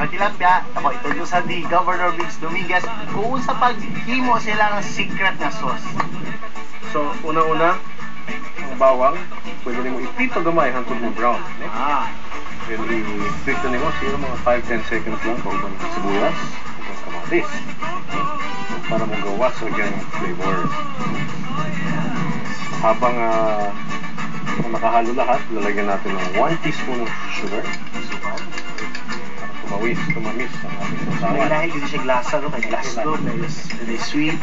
mga tilapia, ako ito sa di Governor Vince Dominguez kung sa paghimo sila ng secret na sauce. So, una-una, ang bawang, pwede rin mo iprito gamay hangtod mo brown. No? Then, iprito nyo, siguro mga 5-10 seconds lang kung ibang sibuyas, ibang kamatis. So, para mong gawas o dyan yung flavor. Habang nakahalo lahat, lalagyan natin ng 1 teaspoon of sugar. Para tumamis ang ating sausawan. Dahil dito siya glasa, no? May glass doon, may sweet.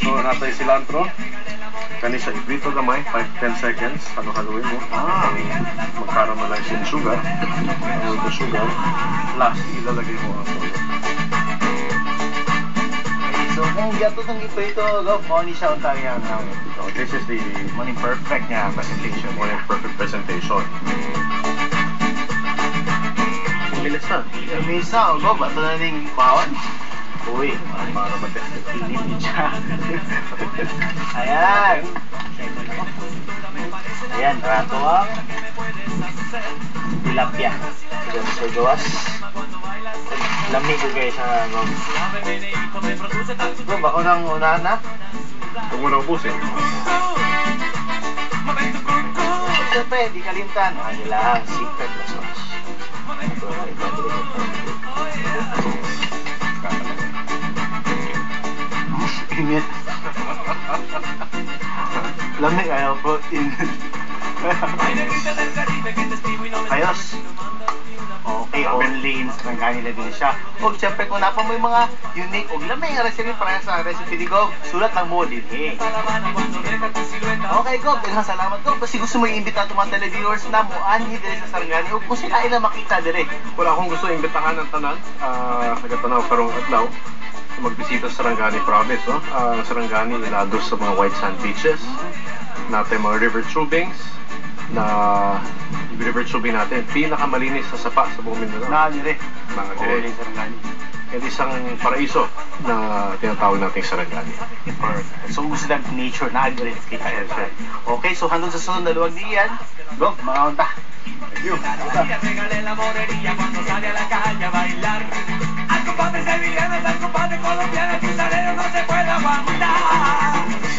So, nasa yung cilantro. Kani siya iprito gamay, 5-10 seconds. Halo-haloin mo. Mag-caramelize yung sugar. Halo the sugar. Last, ilalagay mo ang toyo. So, kung gato ng iprito, money siya ang tangyang namin. So, this is the money perfect niya presentation. Money perfect presentation. Bilis na. Bilis na, bato na ning bawan. Uy, para matest. Pinipin siya. Ayan. Ayan, rato ang tilapia. So, gawas. Lamig ko guys sa Rob. Bro, bako nang unahan na? Huwag mo na ubusin. Siyempre, di kalimtan. Nila ang secret na sauce. Init. Lamig, ayaw po. Ayos. Okay, only in Sarangani na din siya. O, siyempre, kung napa mo yung mga unique o lamig na recipe para sa recipe ni Gob, sulat lang mo din eh. Okay, Gob, daghang salamat, Gob. Kasi gusto mo i-imbita itong mga televiewers na mo, anhi din sa Sarangani, o kung sila ay na makita dire. Wala akong gusto imbitahan ng tanan. Nagatanaw karong adlaw. Magbisita sa Sarangani province, no? Sarangani, ilados sa mga white sand beaches. Natin mga river tubings na river tubing natin, pinakamalinis sa sapa sa buong Mindanao. Nakagire. Nakagire. Kaya isang paraiso na tinatawag natin Sarangani. So, gusto lang nature, nakagire. Okay, so hanggang sa sunod na luwag niyan, go, mga unta. Thank you. Al compadre sevillano, al compadre colombiano, el pizarrero no se puede aguantar.